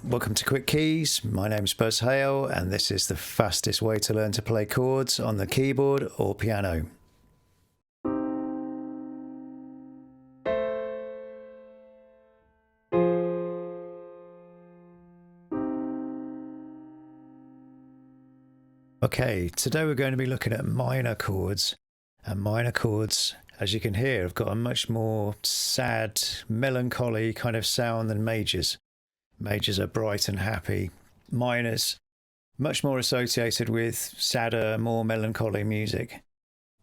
welcome to Quick Keys. My name's Buzz Hale, and this is the fastest way to learn to play chords on the keyboard or piano. Okay, today we're going to be looking at minor chords, and minor chords, as you can hear, have got a much more sad, melancholy kind of sound than majors. Majors are bright and happy. Minors, much more associated with sadder, more melancholy music.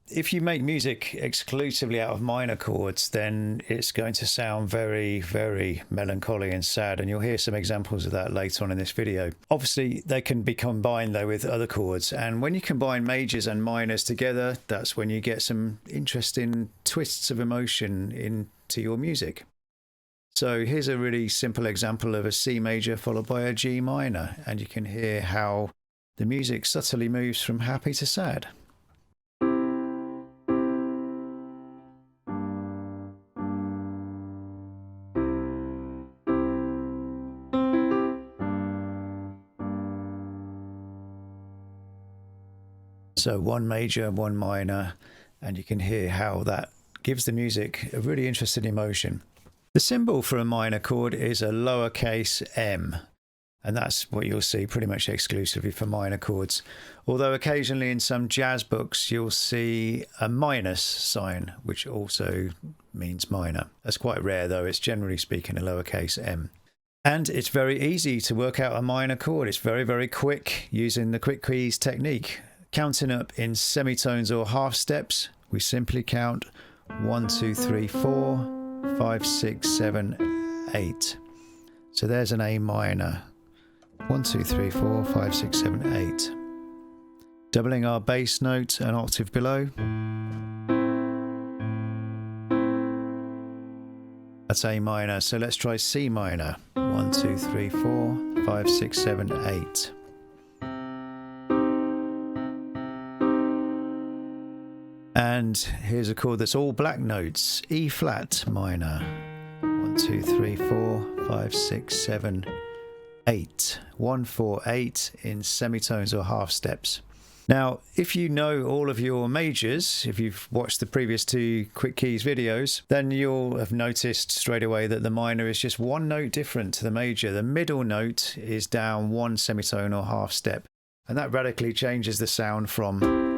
If you make music exclusively out of minor chords, then it's going to sound very, very melancholy and sad, and you'll hear some examples of that later on in this video. Obviously, they can be combined though with other chords, and when you combine majors and minors together, that's when you get some interesting twists of emotion into your music. So here's a really simple example of a C major followed by a G minor, and you can hear how the music subtly moves from happy to sad. So one major, one minor, and you can hear how that gives the music a really interesting emotion. The symbol for a minor chord is a lowercase m, and that's what you'll see pretty much exclusively for minor chords. Although occasionally in some jazz books you'll see a minus sign, which also means minor. That's quite rare though, it's generally speaking a lowercase m. And it's very easy to work out a minor chord. It's very, very quick using the quick keys technique. Counting up in semitones or half steps, we simply count 1, 2, 3, 4, 5, 6, 7, 8. So there's an A minor. 1, 2, 3, 4, 5, 6, 7, 8. Doubling our bass note an octave below. That's A minor. So let's try C minor. 1, 2, 3, 4, 5, 6, 7, 8. And here's a chord that's all black notes. E flat minor. 1, 2, 3, 4, 5, 6, 7, 8. 1, 4, 8 in semitones or half steps. Now, if you know all of your majors, if you've watched the previous two Quick Keys videos, then you'll have noticed straight away that the minor is just one note different to the major. The middle note is down one semitone or half step, and that radically changes the sound from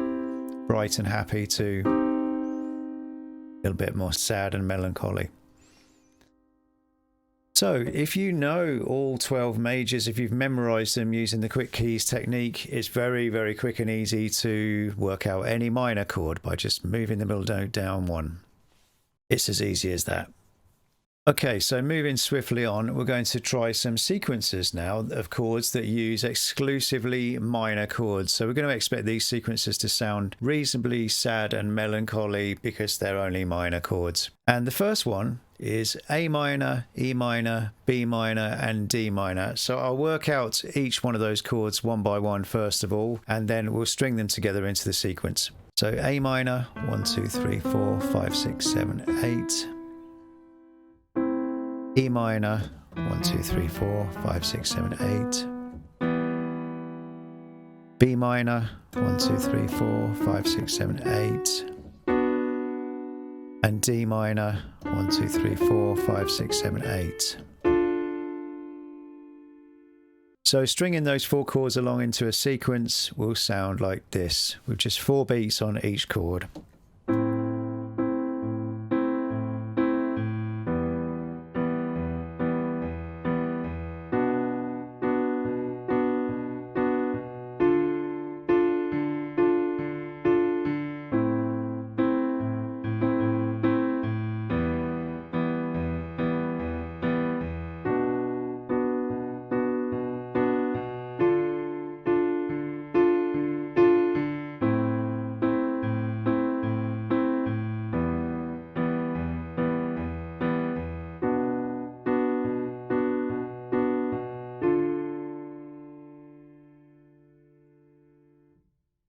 bright and happy to a little bit more sad and melancholy. So if you know all 12 majors, if you've memorized them using the quick keys technique, it's very, very quick and easy to work out any minor chord by just moving the middle note down one. It's as easy as that. Okay, so moving swiftly on, we're going to try some sequences now of chords that use exclusively minor chords. So we're going to expect these sequences to sound reasonably sad and melancholy because they're only minor chords. And the first one is A minor, E minor, B minor, and D minor. So I'll work out each one of those chords one by one first of all, and then we'll string them together into the sequence. So A minor, 1, 2, 3, 4, 5, 6, 7, 8. E minor, 1, 2, 3, 4, 5, 6, 7, 8. B minor, 1, 2, 3, 4, 5, 6, 7, 8. And D minor, 1, 2, 3, 4, 5, 6, 7, 8. So stringing those four chords along into a sequence will sound like this, with just 4 beats on each chord.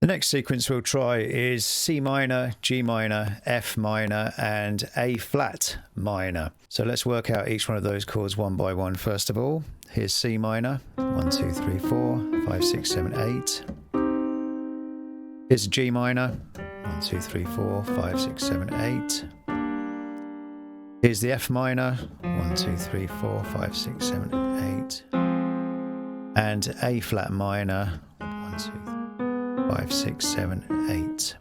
The next sequence we'll try is C minor, G minor, F minor, and A flat minor. So let's work out each one of those chords one by one. First of all, here's C minor, 1, 2, 3, 4, 5, 6, 7, 8. Here's G minor, 1, 2, 3, 4, 5, 6, 7, 8. Here's the F minor, 1, 2, 3, 4, 5, 6, 7, 8. And A flat minor, 1, 2, 5, 6, 7, 8.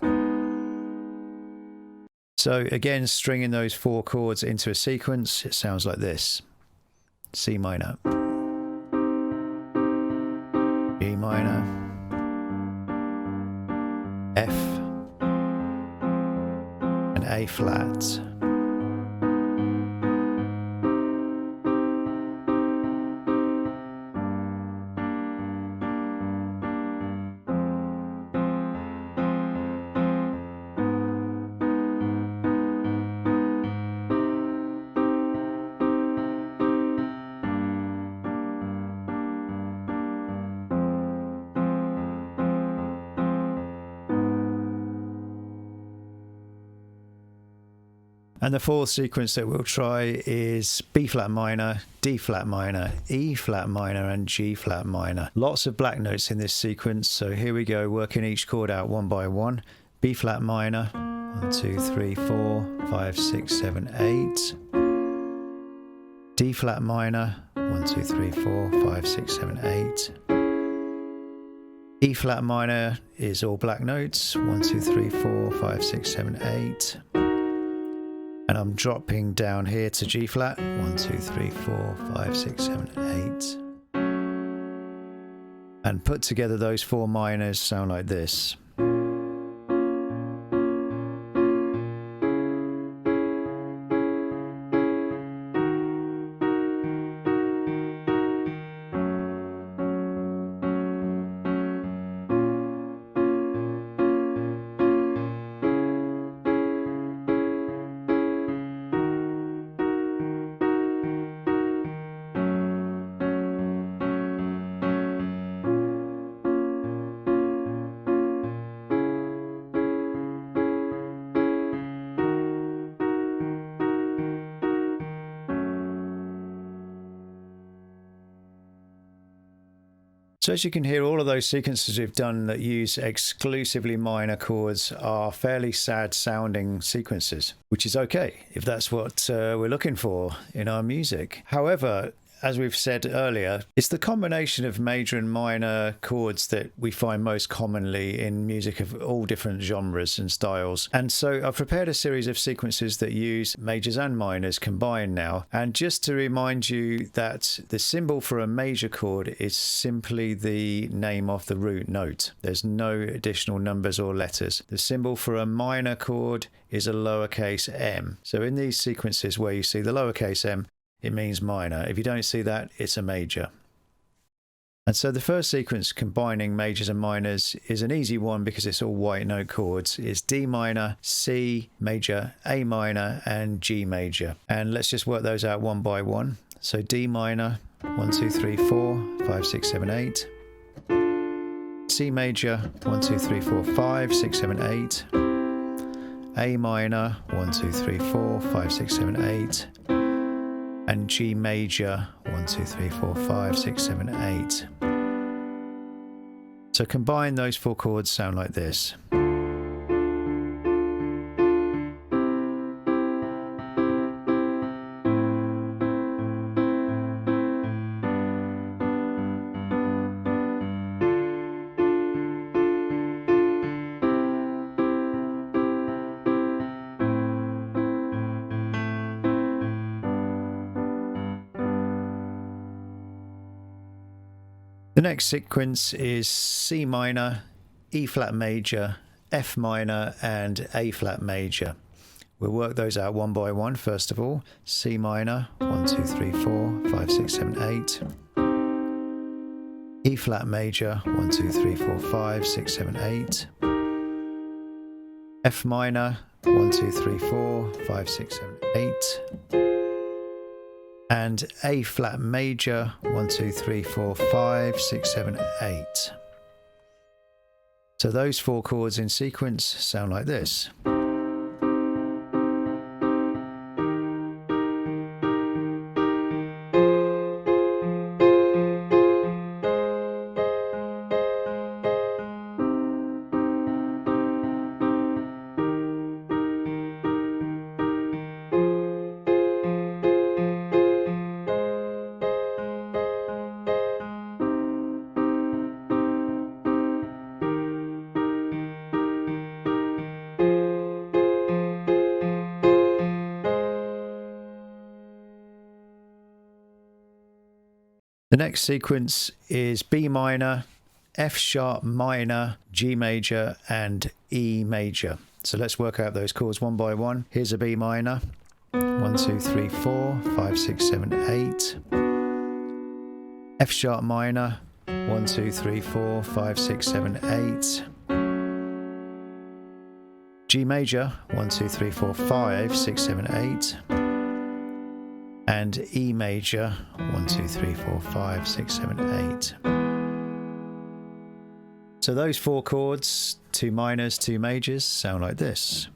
So again, stringing those four chords into a sequence, it sounds like this. C minor, G minor, F, and A flat. And the fourth sequence that we'll try is B flat minor, D flat minor, E flat minor, and G flat minor. Lots of black notes in this sequence, so here we go, working each chord out one by one. B flat minor, 1, 2, 3, 4, 5, 6, 7, 8. D flat minor, 1, 2, 3, 4, 5, 6, 7, 8. E flat minor is all black notes, 1, 2, 3, 4, 5, 6, 7, 8. And I'm dropping down here to G flat, 1, 2, 3, 4, 5, 6, 7, 8. And put together those four minors sound like this. So as you can hear, all of those sequences we've done that use exclusively minor chords are fairly sad sounding sequences, which is okay if that's what we're looking for in our music. However, as we've said earlier, it's the combination of major and minor chords that we find most commonly in music of all different genres and styles. And so I've prepared a series of sequences that use majors and minors combined now. And just to remind you that the symbol for a major chord is simply the name of the root note. There's no additional numbers or letters. The symbol for a minor chord is a lowercase m. So in these sequences where you see the lowercase m, it means minor. If you don't see that, it's a major. And so the first sequence combining majors and minors is an easy one because it's all white note chords. It's D minor, C major, A minor, and G major. And let's just work those out one by one. So D minor, 1, 2, 3, 4, 5, 6, 7, 8. C major, 1, 2, 3, 4, 5, 6, 7, 8. A minor, 1, 2, 3, 4, 5, 6, 7, 8. And G major, 1, 2, 3, 4, 5, 6, 7, 8. So combine those four chords sound like this. The next sequence is C minor, E flat major, F minor, and A flat major. We'll work those out one by one. First of all, C minor, 1, 2, 3, 4, 5, 6, 7, 8. E flat major, 1, 2, 3, 4, 5, 6, 7, 8. F minor, 1, 2, 3, 4, 5, 6, 7, 8. And A flat major, 1, 2, 3, 4, 5, 6, 7, 8. So those 4 chords in sequence sound like this. The next sequence is B minor, F sharp minor, G major, and E major. So let's work out those chords one by one. Here's a B minor. 1, 2, 3, 4, 5, 6, 7, 8. F sharp minor. 1, 2, 3, 4, 5, 6, 7, 8. G major. 1, 2, 3, 4, 5, 6, 7, 8. And E major, 1, 2, 3, 4, 5, 6, 7, 8. So those 4 chords, 2 minors, 2 majors, sound like this.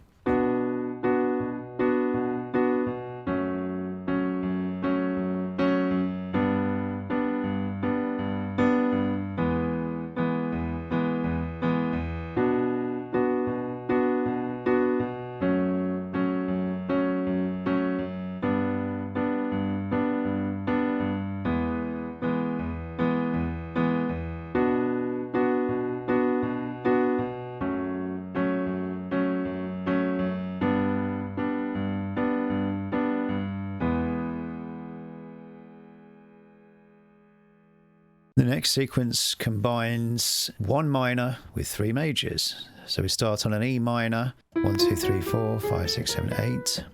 The next sequence combines 1 minor with 3 majors. So we start on an E minor, 1, 2, 3, 4, 5, 6, 7, 8.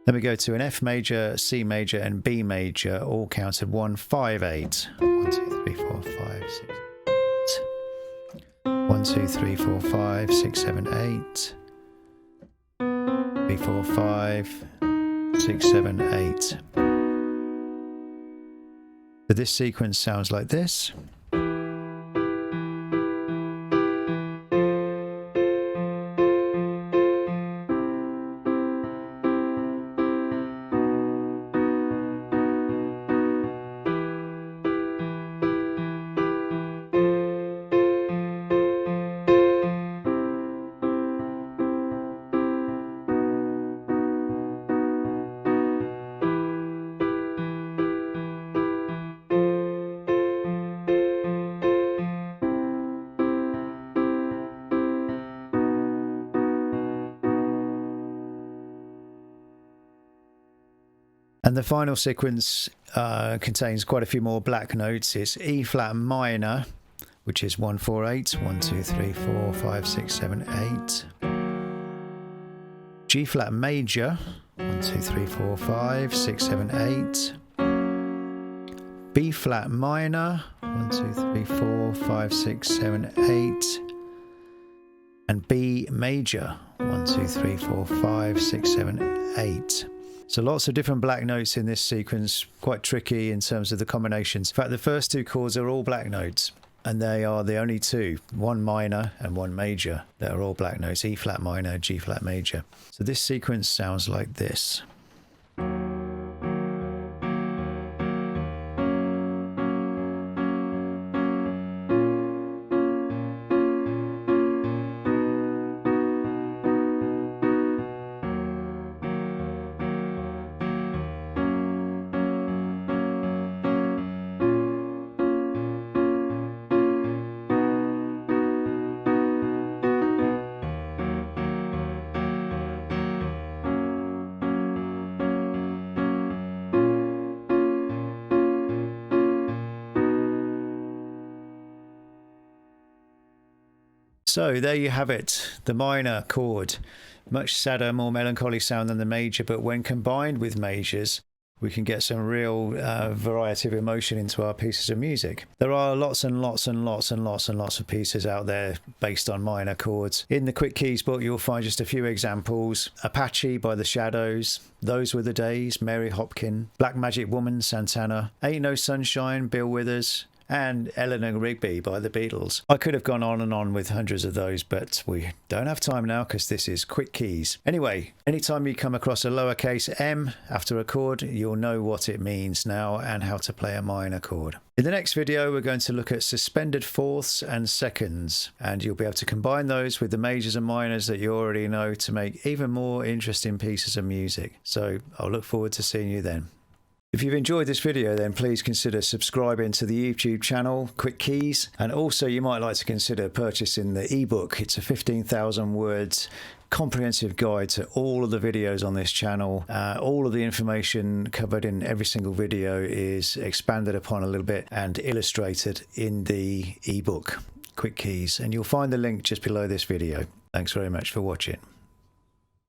Then we go to an F major, C major, and B major, all counted 1, 5, 8. 1, 2, 3, 4, 5, 6, 8. 1, 2, 3, 4, 5, 6, 7, 8. 3, 4, 5, 6, 7, 8. So this sequence sounds like this. And the final sequence contains quite a few more black notes. It's E flat minor, which is 1, 4, 8. 1, 2, 3, 4, 5, 6, 7, 8. G flat major, 1, 2, 3, 4, 5, 6, 7, 8. B flat minor, 1, 2, 3, 4, 5, 6, 7, 8. And B major, 1, 2, 3, 4, 5, 6, 7, 8. So lots of different black notes in this sequence, quite tricky in terms of the combinations. In fact, the first 2 chords are all black notes, and they are the only 2, 1 minor and 1 major, that are all black notes, E flat minor, G flat major. So this sequence sounds like this. So there you have it, the minor chord. Much sadder, more melancholy sound than the major, but when combined with majors, we can get some real variety of emotion into our pieces of music. There are lots and lots and lots and lots and lots of pieces out there based on minor chords. In the Quick Keys book, you'll find just a few examples. Apache by The Shadows, Those Were the Days, Mary Hopkin, Black Magic Woman, Santana, Ain't No Sunshine, Bill Withers, and Eleanor Rigby by the Beatles. I could have gone on and on with hundreds of those, but we don't have time now because this is quick keys. Anyway, anytime you come across a lowercase m after a chord, you'll know what it means now and how to play a minor chord. In the next video, we're going to look at suspended fourths and seconds, and you'll be able to combine those with the majors and minors that you already know to make even more interesting pieces of music. So I'll look forward to seeing you then. If you've enjoyed this video, then please consider subscribing to the YouTube channel, Quick Keys, and also you might like to consider purchasing the ebook. It's a 15,000 words comprehensive guide to all of the videos on this channel. All of the information covered in every single video is expanded upon a little bit and illustrated in the ebook, Quick Keys, and you'll find the link just below this video. Thanks very much for watching.